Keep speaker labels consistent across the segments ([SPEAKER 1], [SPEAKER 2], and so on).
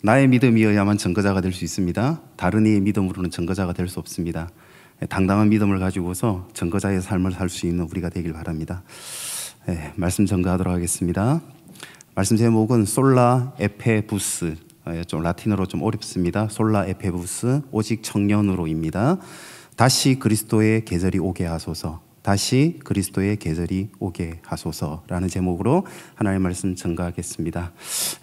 [SPEAKER 1] 나의 믿음이어야만 증거자가 될 수 있습니다. 다른 이의 믿음으로는 증거자가 될 수 없습니다. 당당한 믿음을 가지고서 증거자의 삶을 살 수 있는 우리가 되길 바랍니다. 말씀 증거하도록 하겠습니다. 말씀 제목은 솔라 에페부스, 좀 라틴어로 좀 어렵습니다. 솔라 에페부스, 오직 청년으로입니다. 다시 그리스도의 계절이 오게 하소서, 다시 그리스도의 계절이 오게 하소서라는 제목으로 하나님의 말씀 증거하겠습니다.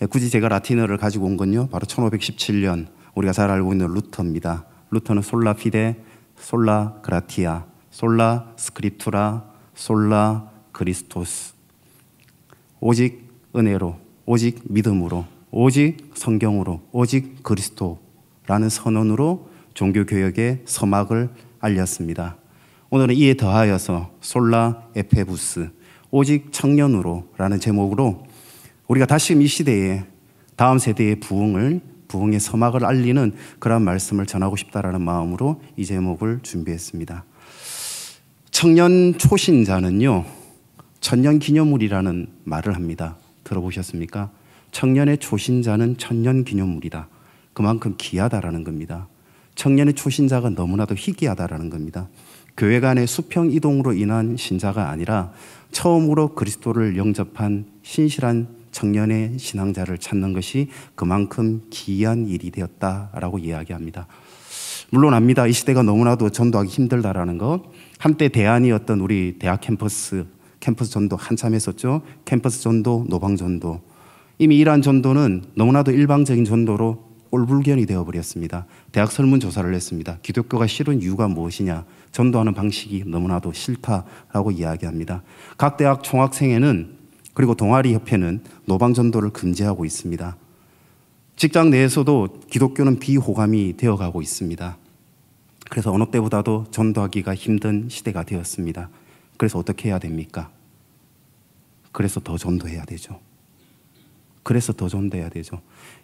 [SPEAKER 1] 굳이 제가 라틴어를 가지고 온 건요, 바로 1517년 우리가 잘 알고 있는 루터입니다. 루터는 솔라 피데, 솔라 그라티아, 솔라 스크립투라, 솔라 그리스토스, 오직 은혜로, 오직 믿음으로, 오직 성경으로, 오직 그리스도라는 선언으로 종교개혁의 서막을 알렸습니다. 오늘은 이에 더하여서 솔라 에페부스, 오직 청년으로 라는 제목으로 우리가 다시금 이 시대에 다음 세대의 부흥의 서막을 알리는 그런 말씀을 전하고 싶다라는 마음으로 이 제목을 준비했습니다. 청년 초신자는요, 천년기념물이라는 말을 합니다. 들어보셨습니까? 청년의 초신자는 천년기념물이다. 그만큼 귀하다라는 겁니다. 청년의 초신자가 너무나도 희귀하다라는 겁니다. 교회 간의 수평 이동으로 인한 신자가 아니라 처음으로 그리스도를 영접한 신실한 청년의 신앙자를 찾는 것이 그만큼 기이한 일이 되었다라고 이야기합니다. 물론 압니다. 이 시대가 너무나도 전도하기 힘들다라는 것. 한때 대안이었던 우리 대학 캠퍼스 전도 한참 했었죠. 캠퍼스 전도, 노방 전도. 이미 이러한 전도는 너무나도 일방적인 전도로 꼴불견이 되어버렸습니다. 대학 설문조사를 했습니다. 기독교가 싫은 이유가 무엇이냐? 전도하는 방식이 너무나도 싫다라고 이야기합니다. 각 대학 총학생회는, 그리고 동아리협회는 노방전도를 금지하고 있습니다. 직장 내에서도 기독교는 비호감이 되어가고 있습니다. 그래서 어느 때보다도 전도하기가 힘든 시대가 되었습니다. 그래서 어떻게 해야 됩니까? 그래서 더 전도해야 되죠.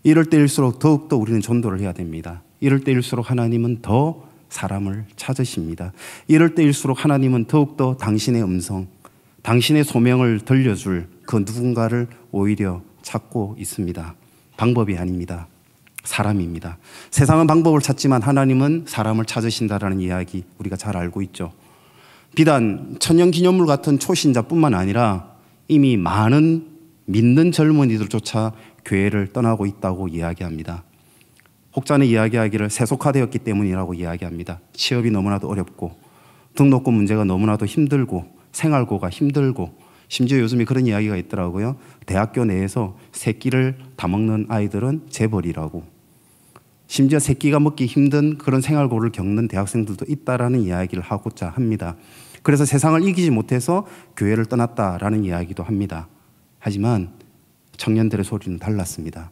[SPEAKER 1] 이럴 때일수록 더욱더 우리는 전도를 해야 됩니다. 이럴 때일수록 하나님은 더 사람을 찾으십니다. 이럴 때일수록 하나님은 더욱더 당신의 음성, 당신의 소명을 들려줄 그 누군가를 오히려 찾고 있습니다. 방법이 아닙니다. 사람입니다. 세상은 방법을 찾지만 하나님은 사람을 찾으신다라는 이야기 우리가 잘 알고 있죠. 비단 천년기념물 같은 초신자뿐만 아니라 이미 많은 믿는 젊은이들조차 교회를 떠나고 있다고 이야기합니다. 혹자는 이야기하기를 세속화되었기 때문이라고 이야기합니다. 취업이 너무나도 어렵고, 등록금 문제가 너무나도 힘들고, 생활고가 힘들고, 심지어 요즘에 그런 이야기가 있더라고요. 대학교 내에서 새끼를 다 먹는 아이들은 재벌이라고. 심지어 새끼가 먹기 힘든 그런 생활고를 겪는 대학생들도 있다라는 이야기를 하고자 합니다. 그래서 세상을 이기지 못해서 교회를 떠났다라는 이야기도 합니다. 하지만 청년들의 소리는 달랐습니다.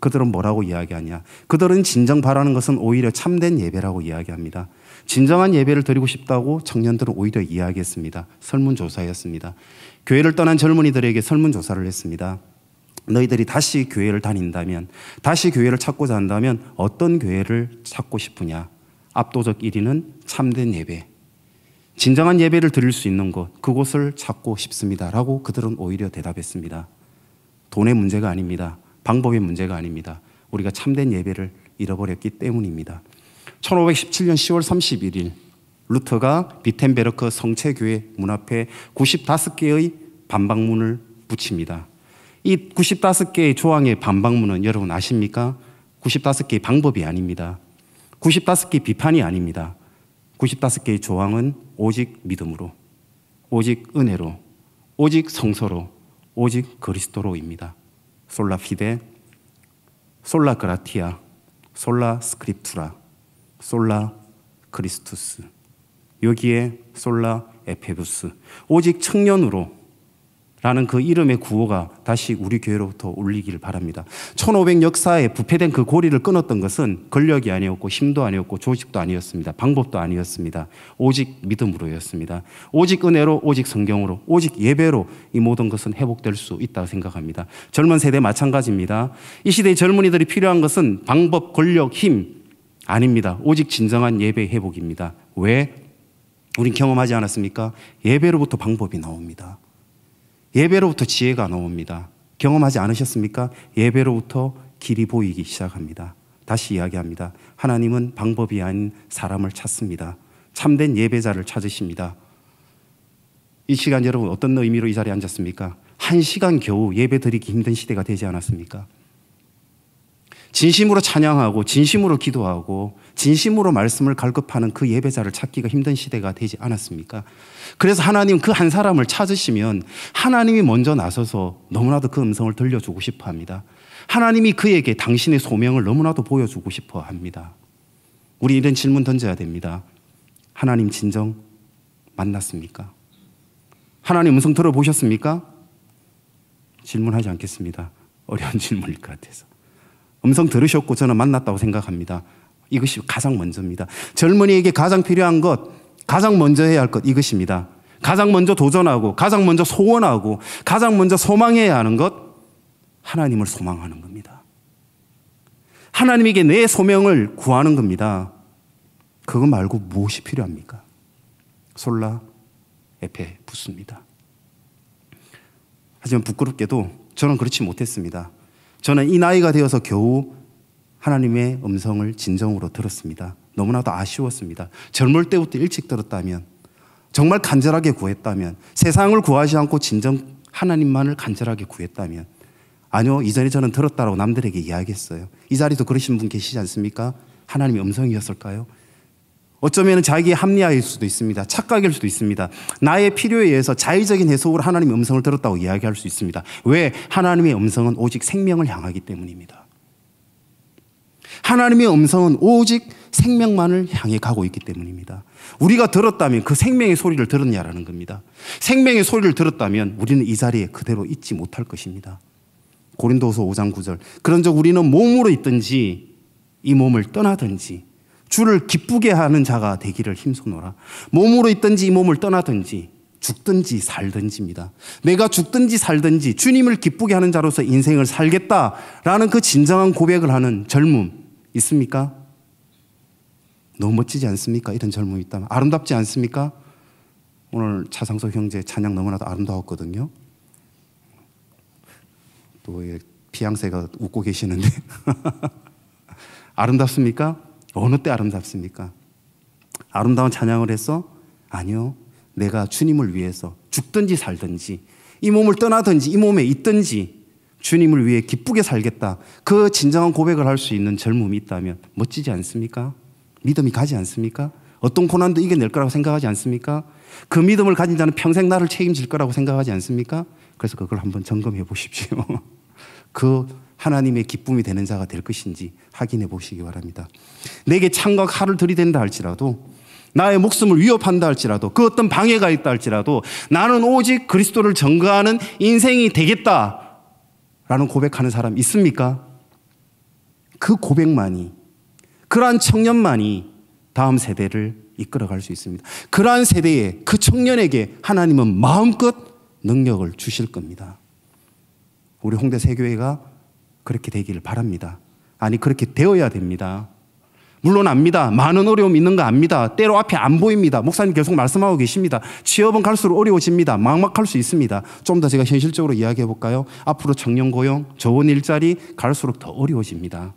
[SPEAKER 1] 그들은 뭐라고 이야기하냐? 그들은 진정 바라는 것은 오히려 참된 예배라고 이야기합니다. 진정한 예배를 드리고 싶다고 청년들은 오히려 이야기했습니다. 설문조사였습니다. 교회를 떠난 젊은이들에게 설문조사를 했습니다. 너희들이 다시 교회를 다닌다면, 다시 교회를 찾고자 한다면 어떤 교회를 찾고 싶으냐? 압도적 1위는 참된 예배, 진정한 예배를 드릴 수 있는 곳, 그곳을 찾고 싶습니다라고 그들은 오히려 대답했습니다. 돈의 문제가 아닙니다. 방법의 문제가 아닙니다. 우리가 참된 예배를 잃어버렸기 때문입니다. 1517년 10월 31일 루터가 비텐베르크 성체교회 문 앞에 95개의 반박문을 붙입니다. 이 95개의 조항의 반박문은 여러분 아십니까? 95개의 방법이 아닙니다. 95개의 비판이 아닙니다. 95개의 조항은 오직 믿음으로, 오직 은혜로, 오직 성서로, 오직 그리스도로입니다. 솔라 피데, 솔라 그라티아, 솔라 스크립투라, 솔라 크리스투스. 여기에 솔라 에페부스, 오직 청년으로 라는 그 이름의 구호가 다시 우리 교회로부터 울리기를 바랍니다. 1500 역사에 부패된 그 고리를 끊었던 것은 권력이 아니었고 힘도 아니었고 조직도 아니었습니다. 방법도 아니었습니다. 오직 믿음으로였습니다. 오직 은혜로, 오직 성경으로, 오직 예배로 이 모든 것은 회복될 수 있다고 생각합니다. 젊은 세대 마찬가지입니다. 이 시대의 젊은이들이 필요한 것은 방법, 권력, 힘 아닙니다. 오직 진정한 예배 회복입니다. 왜? 우린 경험하지 않았습니까? 예배로부터 방법이 나옵니다. 예배로부터 지혜가 나옵니다. 경험하지 않으셨습니까? 예배로부터 길이 보이기 시작합니다. 다시 이야기합니다. 하나님은 방법이 아닌 사람을 찾습니다. 참된 예배자를 찾으십니다. 이 시간 여러분 어떤 의미로 이 자리에 앉았습니까? 1시간 겨우 예배 드리기 힘든 시대가 되지 않았습니까? 진심으로 찬양하고 진심으로 기도하고 진심으로 말씀을 갈급하는 그 예배자를 찾기가 힘든 시대가 되지 않았습니까? 그래서 하나님 그 한 사람을 찾으시면 하나님이 먼저 나서서 너무나도 그 음성을 들려주고 싶어 합니다. 하나님이 그에게 당신의 소명을 너무나도 보여주고 싶어 합니다. 우리 이런 질문 던져야 됩니다. 하나님 진정 만났습니까? 하나님 음성 들어보셨습니까? 질문하지 않겠습니다. 어려운 질문일 것 같아서. 음성 들으셨고 저는 만났다고 생각합니다. 이것이 가장 먼저입니다. 젊은이에게 가장 필요한 것, 가장 먼저 해야 할 것 이것입니다. 가장 먼저 도전하고 가장 먼저 소원하고 가장 먼저 소망해야 하는 것, 하나님을 소망하는 겁니다. 하나님에게 내 소명을 구하는 겁니다. 그거 말고 무엇이 필요합니까? 솔라 에페 붙습니다. 하지만 부끄럽게도 저는 그렇지 못했습니다. 저는 이 나이가 되어서 겨우 하나님의 음성을 진정으로 들었습니다. 너무나도 아쉬웠습니다. 젊을 때부터 일찍 들었다면, 정말 간절하게 구했다면, 세상을 구하지 않고 진정 하나님만을 간절하게 구했다면, 아니요, 이전에 저는 들었다라고 남들에게 이야기했어요. 이 자리도 그러신 분 계시지 않습니까? 하나님의 음성이었을까요? 어쩌면 자기의 합리화일 수도 있습니다. 착각일 수도 있습니다. 나의 필요에 의해서 자의적인 해석으로 하나님의 음성을 들었다고 이야기할 수 있습니다. 왜? 하나님의 음성은 오직 생명을 향하기 때문입니다. 하나님의 음성은 오직 생명만을 향해 가고 있기 때문입니다. 우리가 들었다면 그 생명의 소리를 들었냐라는 겁니다. 생명의 소리를 들었다면 우리는 이 자리에 그대로 있지 못할 것입니다. 고린도후서 5장 9절. 그런즉 우리는 몸으로 있든지 이 몸을 떠나든지 주를 기쁘게 하는 자가 되기를 힘쓰노라. 몸으로 있든지 이 몸을 떠나든지 죽든지 살든지입니다. 내가 죽든지 살든지 주님을 기쁘게 하는 자로서 인생을 살겠다라는 그 진정한 고백을 하는 젊음 있습니까? 너무 멋지지 않습니까? 이런 젊음이 있다면. 아름답지 않습니까? 오늘 차상석 형제 찬양 너무나도 아름다웠거든요. 또 피양새가 웃고 계시는데 아름답습니까? 어느 때 아름답습니까? 아름다운 찬양을 해서? 아니요. 내가 주님을 위해서 죽든지 살든지 이 몸을 떠나든지 이 몸에 있든지 주님을 위해 기쁘게 살겠다. 그 진정한 고백을 할 수 있는 젊음이 있다면 멋지지 않습니까? 믿음이 가지 않습니까? 어떤 고난도 이겨낼 거라고 생각하지 않습니까? 그 믿음을 가진 자는 평생 나를 책임질 거라고 생각하지 않습니까? 그래서 그걸 한번 점검해 보십시오. 그 하나님의 기쁨이 되는 자가 될 것인지 확인해 보시기 바랍니다. 내게 창과 칼을 들이댄다 할지라도, 나의 목숨을 위협한다 할지라도, 그 어떤 방해가 있다 할지라도 나는 오직 그리스도를 전거하는 인생이 되겠다라는 고백하는 사람 있습니까? 그 고백만이, 그러한 청년만이 다음 세대를 이끌어갈 수 있습니다. 그러한 세대에, 그 청년에게 하나님은 마음껏 능력을 주실 겁니다. 우리 홍대 새교회가 그렇게 되기를 바랍니다. 아니, 그렇게 되어야 됩니다. 물론 압니다. 많은 어려움이 있는 거 압니다. 때로 앞에 안 보입니다. 목사님 계속 말씀하고 계십니다. 취업은 갈수록 어려워집니다. 막막할 수 있습니다. 좀 더 제가 현실적으로 이야기해 볼까요? 앞으로 청년 고용, 저원 일자리 갈수록 더 어려워집니다.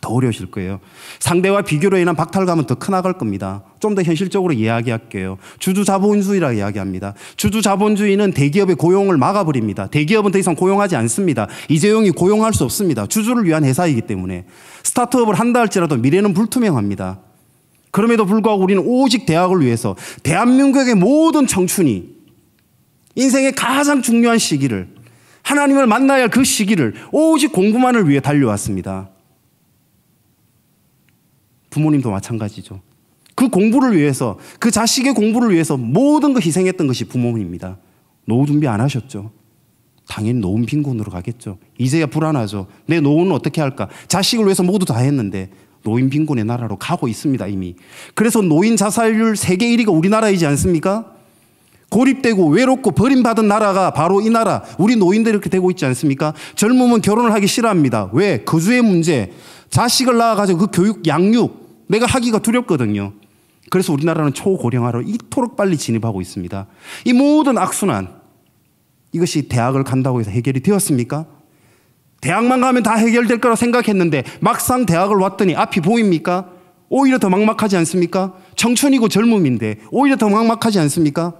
[SPEAKER 1] 더 어려우실 거예요. 상대와 비교로 인한 박탈감은 더 크나갈 겁니다. 좀 더 현실적으로 이야기할게요. 주주자본주의라 이야기합니다. 주주자본주의는 대기업의 고용을 막아버립니다. 대기업은 더 이상 고용하지 않습니다. 이재용이 고용할 수 없습니다. 주주를 위한 회사이기 때문에. 스타트업을 한다 할지라도 미래는 불투명합니다. 그럼에도 불구하고 우리는 오직 대학을 위해서, 대한민국의 모든 청춘이 인생의 가장 중요한 시기를, 하나님을 만나야 할 그 시기를 오직 공부만을 위해 달려왔습니다. 부모님도 마찬가지죠. 그 공부를 위해서, 그 자식의 공부를 위해서 모든 거 희생했던 것이 부모님입니다. 노후 준비 안 하셨죠? 당연히 노인 빈곤으로 가겠죠. 이제야 불안하죠. 내 노후는 어떻게 할까? 자식을 위해서 모두 다 했는데 노인 빈곤의 나라로 가고 있습니다, 이미. 그래서 노인 자살률 세계 1위가 우리나라이지 않습니까? 고립되고 외롭고 버림받은 나라가 바로 이 나라, 우리 노인들이 이렇게 되고 있지 않습니까? 젊으면 결혼을 하기 싫어합니다. 왜? 거주의 문제, 자식을 낳아가지고 그 교육, 양육 내가 하기가 두렵거든요. 그래서 우리나라는 초고령화로 이토록 빨리 진입하고 있습니다. 이 모든 악순환, 이것이 대학을 간다고 해서 해결이 되었습니까? 대학만 가면 다 해결될 거라고 생각했는데 막상 대학을 왔더니 앞이 보입니까? 오히려 더 막막하지 않습니까? 청춘이고 젊음인데 오히려 더 막막하지 않습니까?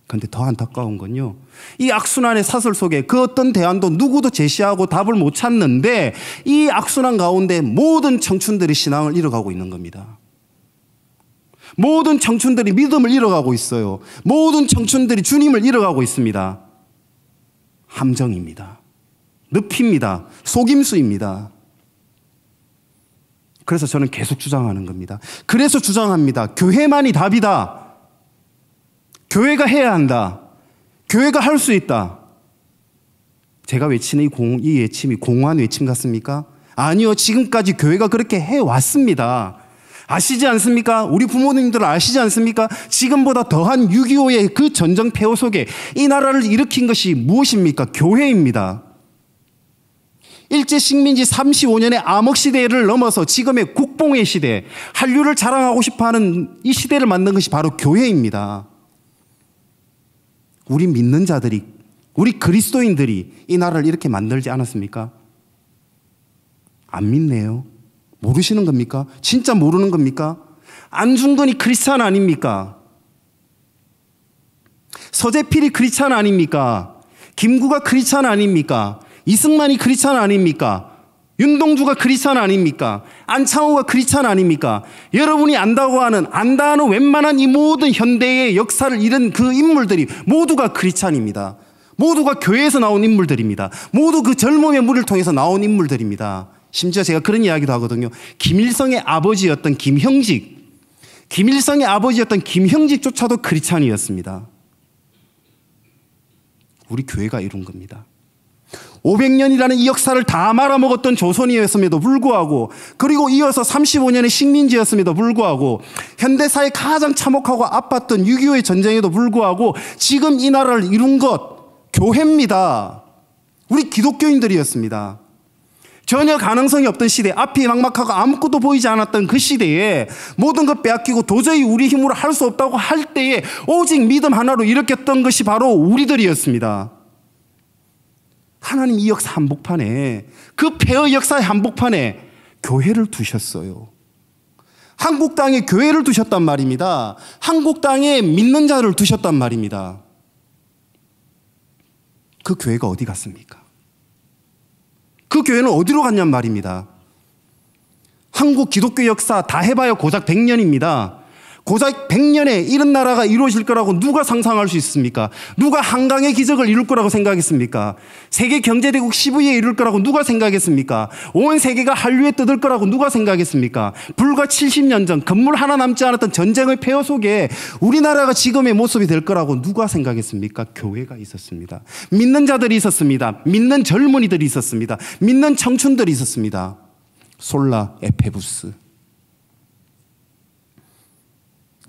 [SPEAKER 1] 그런데 더 안타까운 건요, 이 악순환의 사슬 속에 그 어떤 대안도 누구도 제시하고 답을 못 찾는데 이 악순환 가운데 모든 청춘들이 신앙을 잃어가고 있는 겁니다. 모든 청춘들이 믿음을 잃어가고 있어요. 모든 청춘들이 주님을 잃어가고 있습니다. 함정입니다. 늪입니다. 속임수입니다. 그래서 저는 계속 주장하는 겁니다. 그래서 주장합니다. 교회만이 답이다. 교회가 해야 한다. 교회가 할 수 있다. 제가 외치는 이 외침이 공허한 외침 같습니까? 아니요. 지금까지 교회가 그렇게 해왔습니다. 아시지 않습니까? 우리 부모님들 아시지 않습니까? 지금보다 더한 6.25의 그 전쟁 폐허 속에 이 나라를 일으킨 것이 무엇입니까? 교회입니다. 일제 식민지 35년의 암흑시대를 넘어서 지금의 국뽕의 시대, 한류를 자랑하고 싶어하는 이 시대를 만든 것이 바로 교회입니다. 우리 믿는 자들이, 우리 그리스도인들이 이 나라를 이렇게 만들지 않았습니까? 안 믿네요. 모르시는 겁니까? 진짜 모르는 겁니까? 안중근이 크리스찬 아닙니까? 서재필이 크리스찬 아닙니까? 김구가 크리스찬 아닙니까? 이승만이 크리스찬 아닙니까? 윤동주가 크리스찬 아닙니까? 안창호가 크리스찬 아닙니까? 여러분이 안다고 하는, 안다 하는 웬만한 이 모든 현대의 역사를 잃은 그 인물들이 모두가 크리스찬입니다. 모두가 교회에서 나온 인물들입니다. 모두 그 젊음의 물을 통해서 나온 인물들입니다. 심지어 제가 그런 이야기도 하거든요. 김일성의 아버지였던 김형직조차도 크리스찬이었습니다. 우리 교회가 이룬 겁니다. 500년이라는 이 역사를 다 말아먹었던 조선이었음에도 불구하고, 그리고 이어서 35년의 식민지였음에도 불구하고, 현대사에 가장 참혹하고 아팠던 6.25의 전쟁에도 불구하고 지금 이 나라를 이룬 것, 교회입니다. 우리 기독교인들이었습니다. 전혀 가능성이 없던 시대, 앞이 막막하고 아무것도 보이지 않았던 그 시대에 모든 것 빼앗기고 도저히 우리 힘으로 할 수 없다고 할 때에 오직 믿음 하나로 일으켰던 것이 바로 우리들이었습니다. 하나님 이 역사 한복판에, 그 폐허 역사의 한복판에 교회를 두셨어요. 한국 땅에 교회를 두셨단 말입니다. 한국 땅에 믿는 자를 두셨단 말입니다. 그 교회가 어디 갔습니까? 그 교회는 어디로 갔냔 말입니다. 한국 기독교 역사 다 해봐야 고작 100년입니다. 고작 100년에 이런 나라가 이루어질 거라고 누가 상상할 수 있습니까? 누가 한강의 기적을 이룰 거라고 생각했습니까? 세계 경제대국 시부에 이룰 거라고 누가 생각했습니까? 온 세계가 한류에 뜯을 거라고 누가 생각했습니까? 불과 70년 전 건물 하나 남지 않았던 전쟁의 폐허 속에 우리나라가 지금의 모습이 될 거라고 누가 생각했습니까? 교회가 있었습니다. 믿는 자들이 있었습니다. 믿는 젊은이들이 있었습니다. 믿는 청춘들이 있었습니다. 솔라 에페부스.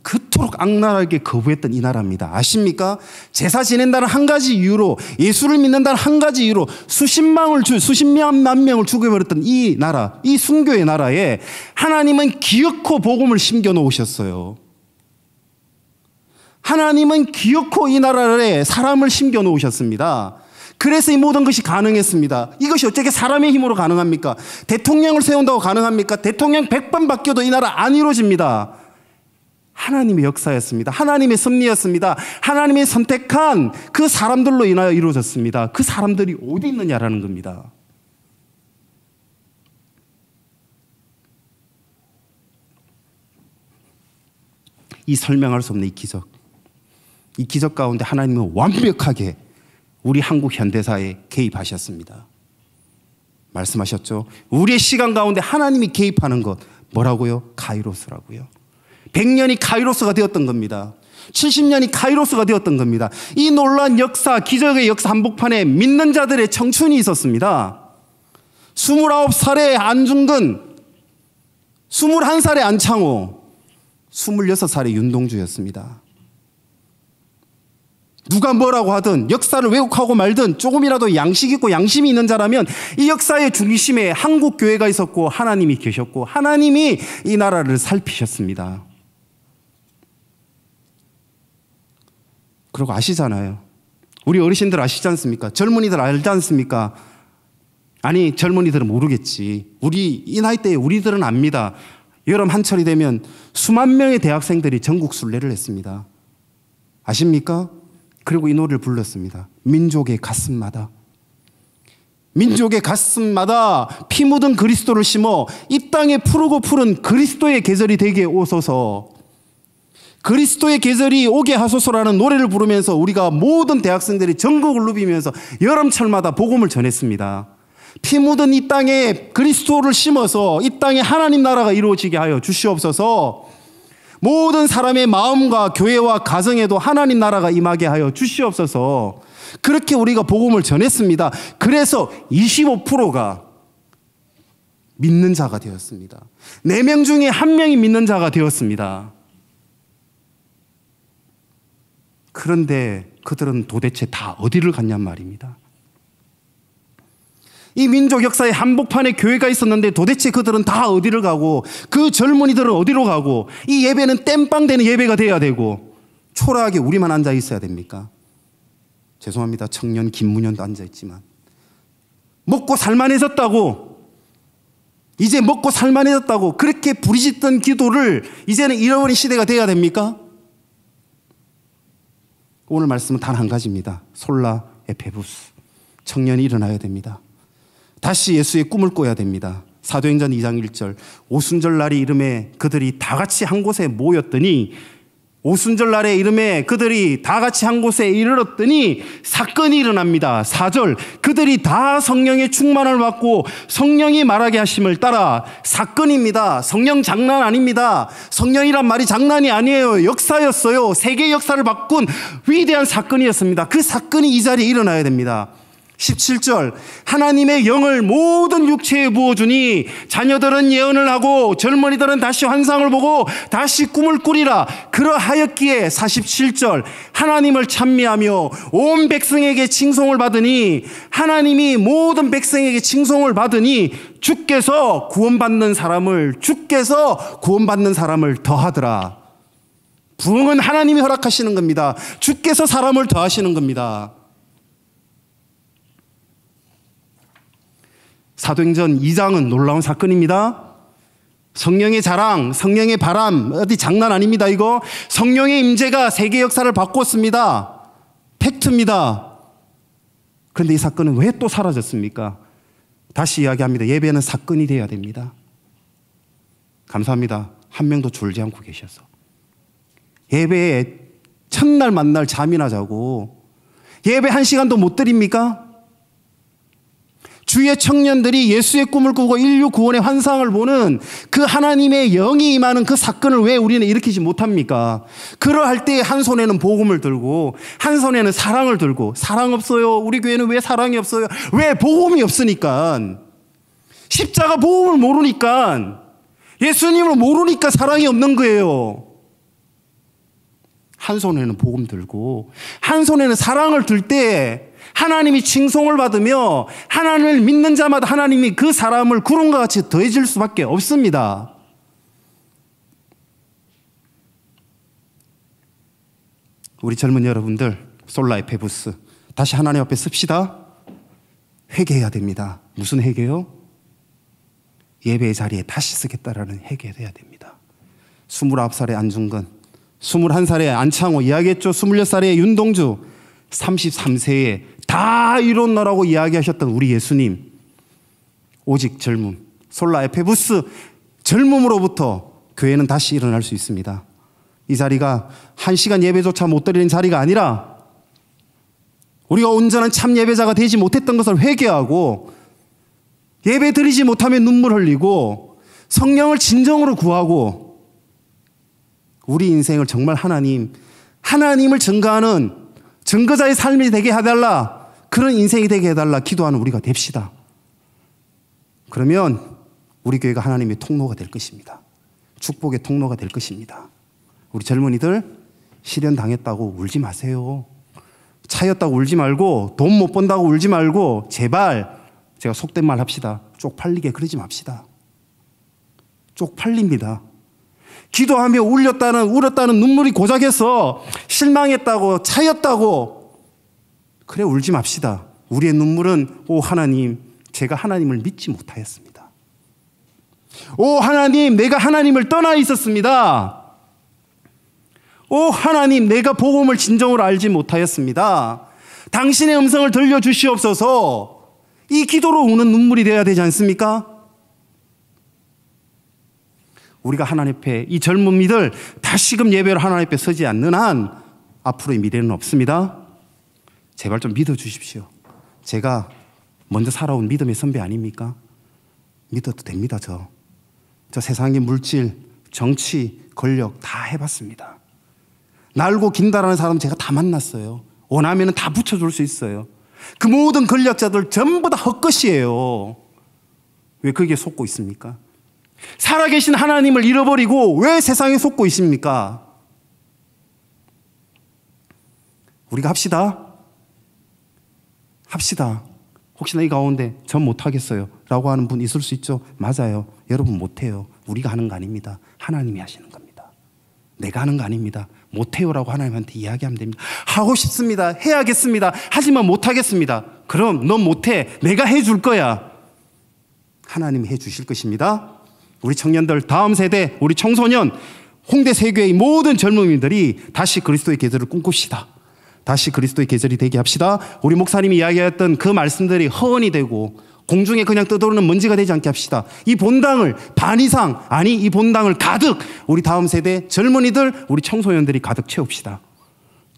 [SPEAKER 1] 그토록 악랄하게 거부했던 이 나라입니다. 아십니까? 제사 지낸다는 한 가지 이유로, 예수를 믿는다는 한 가지 이유로 수십만 명을 죽여버렸던 이 나라, 이 순교의 나라에 하나님은 기어코 복음을 심겨 놓으셨어요. 하나님은 기어코 이 나라에 사람을 심겨 놓으셨습니다. 그래서 이 모든 것이 가능했습니다. 이것이 어떻게 사람의 힘으로 가능합니까? 대통령을 세운다고 가능합니까? 대통령 100번 바뀌어도 이 나라 안 이루어집니다. 하나님의 역사였습니다. 하나님의 섭리였습니다. 하나님이 선택한 그 사람들로 인하여 이루어졌습니다. 그 사람들이 어디 있느냐라는 겁니다. 이 설명할 수 없는 이 기적 가운데 하나님은 완벽하게 우리 한국 현대사에 개입하셨습니다. 말씀하셨죠. 우리의 시간 가운데 하나님이 개입하는 것, 뭐라고요? 카이로스라고요. 100년이 카이로스가 되었던 겁니다. 70년이 카이로스가 되었던 겁니다. 이 놀라운 역사, 기적의 역사 한복판에 믿는 자들의 청춘이 있었습니다. 29살의 안중근, 21살의 안창호, 26살의 윤동주였습니다. 누가 뭐라고 하든, 역사를 왜곡하고 말든 조금이라도 양식 있고 양심이 있는 자라면 이 역사의 중심에 한국 교회가 있었고 하나님이 계셨고 하나님이 이 나라를 살피셨습니다. 그리고 아시잖아요. 우리 어르신들 아시지 않습니까? 젊은이들 알지 않습니까? 아니, 젊은이들은 모르겠지. 이 나이대에 우리들은 압니다. 여름 한철이 되면 수만 명의 대학생들이 전국 순례를 했습니다. 아십니까? 그리고 이 노래를 불렀습니다. 민족의 가슴마다. 민족의 가슴마다 피 묻은 그리스도를 심어 이 땅에 푸르고 푸른 그리스도의 계절이 되게 오소서. 그리스도의 계절이 오게 하소서라는 노래를 부르면서 우리가 모든 대학생들이 전국을 누비면서 여름철마다 복음을 전했습니다. 피 묻은 이 땅에 그리스도를 심어서 이 땅에 하나님 나라가 이루어지게 하여 주시옵소서. 모든 사람의 마음과 교회와 가정에도 하나님 나라가 임하게 하여 주시옵소서. 그렇게 우리가 복음을 전했습니다. 그래서 25%가 믿는 자가 되었습니다. 4명 중에 1명이 믿는 자가 되었습니다. 그런데 그들은 도대체 다 어디를 갔냔 말입니다. 이 민족 역사의 한복판에 교회가 있었는데 도대체 그들은 다 어디를 가고, 그 젊은이들은 어디로 가고, 이 예배는 땜빵 되는 예배가 돼야 되고 초라하게 우리만 앉아 있어야 됩니까? 죄송합니다. 청년 김문현도 앉아 있지만 먹고 살만해졌다고, 이제 먹고 살만해졌다고 그렇게 부리짖던 기도를 이제는 잃어버린 시대가 돼야 됩니까? 오늘 말씀은 단 한 가지입니다. 솔라 에페부스. 청년이 일어나야 됩니다. 다시 예수의 꿈을 꿔야 됩니다. 사도행전 2장 1절 오순절 날이 이름에 그들이 다 같이 한 곳에 모였더니, 오순절 날의 이름에 그들이 다 같이 한 곳에 이르렀더니 사건이 일어납니다. 4절 그들이 다 성령의 충만을 받고 성령이 말하게 하심을 따라. 사건입니다. 성령 장난 아닙니다. 성령이란 말이 장난이 아니에요. 역사였어요. 세계 역사를 바꾼 위대한 사건이었습니다. 그 사건이 이 자리에 일어나야 됩니다. 17절 하나님의 영을 모든 육체에 부어주니 자녀들은 예언을 하고 젊은이들은 다시 환상을 보고 다시 꿈을 꾸리라. 그러하였기에 47절 하나님을 찬미하며 온 백성에게 칭송을 받으니, 하나님이 모든 백성에게 칭송을 받으니 주께서 구원받는 사람을 더하더라. 부흥은 하나님이 허락하시는 겁니다. 주께서 사람을 더하시는 겁니다. 사도행전 2장은 놀라운 사건입니다. 성령의 자랑, 성령의 바람, 어디 장난 아닙니다. 이거 성령의 임재가 세계 역사를 바꿨습니다. 팩트입니다. 그런데 이 사건은 왜 또 사라졌습니까? 다시 이야기합니다. 예배는 사건이 되어야 됩니다. 감사합니다. 한 명도 졸지 않고 계셔서. 예배에 첫날 만날 잠이나 자고 예배 1시간도 못 드립니까? 주의 청년들이 예수의 꿈을 꾸고 인류 구원의 환상을 보는 그 하나님의 영이 임하는 그 사건을 왜 우리는 일으키지 못합니까? 그러할 때 한 손에는 복음을 들고 한 손에는 사랑을 들고, 사랑 없어요. 우리 교회는 왜 사랑이 없어요? 왜? 복음이 없으니까. 십자가 복음을 모르니까, 예수님을 모르니까 사랑이 없는 거예요. 한 손에는 복음 들고 한 손에는 사랑을 들 때 하나님이 칭송을 받으며 하나님을 믿는 자마다 하나님이 그 사람을 구름과 같이 더해질 수밖에 없습니다. 우리 젊은 여러분들, 솔라 에페부스 다시 하나님 앞에 씁시다. 회개해야 됩니다. 무슨 회개요? 예배의 자리에 다시 쓰겠다라는 회개해야 됩니다. 29살의 안중근, 21살의 안창호 이야기했죠. 26살의 윤동주, 33세에 다 이뤘노라고 이야기하셨던 우리 예수님. 오직 젊음, 솔라 에페부스 젊음으로부터 교회는 다시 일어날 수 있습니다. 이 자리가 1시간 예배조차 못 드리는 자리가 아니라 우리가 온전한 참 예배자가 되지 못했던 것을 회개하고, 예배 드리지 못하면 눈물 흘리고 성령을 진정으로 구하고, 우리 인생을 정말 하나님을 증거하는 증거자의 삶이 되게 해달라, 그런 인생이 되게 해달라 기도하는 우리가 됩시다. 그러면 우리 교회가 하나님의 통로가 될 것입니다. 축복의 통로가 될 것입니다. 우리 젊은이들, 시련 당했다고 울지 마세요. 차였다고 울지 말고, 돈 못 번다고 울지 말고, 제발 제가 속된 말 합시다. 쪽팔리게 그러지 맙시다. 쪽팔립니다. 기도하며 울었다는 눈물이 고작해서 실망했다고, 차였다고 그래, 울지 맙시다. 우리의 눈물은 오 하나님, 제가 하나님을 믿지 못하였습니다. 오 하나님, 내가 하나님을 떠나 있었습니다. 오 하나님, 내가 복음을 진정으로 알지 못하였습니다. 당신의 음성을 들려주시옵소서. 이 기도로 우는 눈물이 되어야 되지 않습니까? 우리가 하나님 앞에, 이 젊은이들 다시금 예배로 하나님 앞에 서지 않는 한 앞으로의 미래는 없습니다. 제발 좀 믿어주십시오. 제가 먼저 살아온 믿음의 선배 아닙니까? 믿어도 됩니다. 저 세상의 물질, 정치, 권력 다 해봤습니다. 날고 긴다라는 사람 제가 다 만났어요. 원하면 다 붙여줄 수 있어요. 그 모든 권력자들 전부 다 헛것이에요. 왜 거기에 속고 있습니까? 살아계신 하나님을 잃어버리고 왜 세상에 속고 있습니까? 우리가 합시다. 혹시나 이 가운데 전 못하겠어요 라고 하는 분 있을 수 있죠. 맞아요. 여러분 못해요. 우리가 하는 거 아닙니다. 하나님이 하시는 겁니다. 내가 하는 거 아닙니다. 못해요라고 하나님한테 이야기하면 됩니다. 하고 싶습니다. 해야겠습니다. 하지만 못하겠습니다. 그럼 넌 못해. 내가 해줄 거야. 하나님이 해주실 것입니다. 우리 청년들, 다음 세대, 우리 청소년, 홍대 세교의 모든 젊은이들이 다시 그리스도의 계절을 꿈꿉시다. 다시 그리스도의 계절이 되게 합시다. 우리 목사님이 이야기했던 그 말씀들이 허언이 되고 공중에 그냥 떠도르는 먼지가 되지 않게 합시다. 이 본당을 반 이상, 아니 이 본당을 가득 우리 다음 세대 젊은이들, 우리 청소년들이 가득 채웁시다.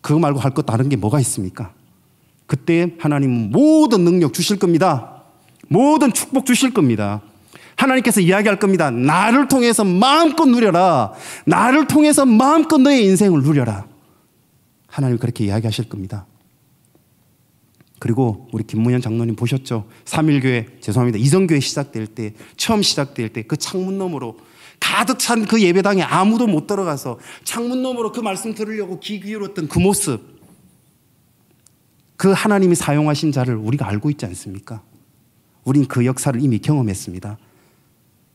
[SPEAKER 1] 그거 말고 할 것 다른 게 뭐가 있습니까? 그때 하나님은 모든 능력 주실 겁니다. 모든 축복 주실 겁니다. 하나님께서 이야기할 겁니다. 나를 통해서 마음껏 누려라. 나를 통해서 마음껏 너의 인생을 누려라. 하나님 그렇게 이야기하실 겁니다. 그리고 우리 김문현 장로님 보셨죠? 3.1교회, 죄송합니다, 이정교회 시작될 때, 처음 시작될 때 그 창문 너머로 가득 찬 그 예배당에 아무도 못 들어가서 창문 너머로 그 말씀 들으려고 귀 기울였던 그 모습, 그 하나님이 사용하신 자를 우리가 알고 있지 않습니까? 우린 그 역사를 이미 경험했습니다.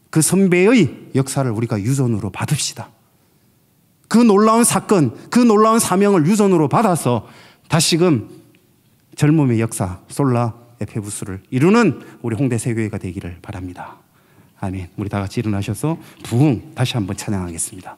[SPEAKER 1] 그 선배의 역사를 우리가 유전으로 받읍시다. 그 놀라운 사건, 그 놀라운 사명을 유전으로 받아서 다시금 젊음의 역사, 솔라 에페부스를 이루는 우리 홍대 세교회가 되기를 바랍니다. 아멘. 우리 다 같이 일어나셔서 부흥 다시 한번 찬양하겠습니다.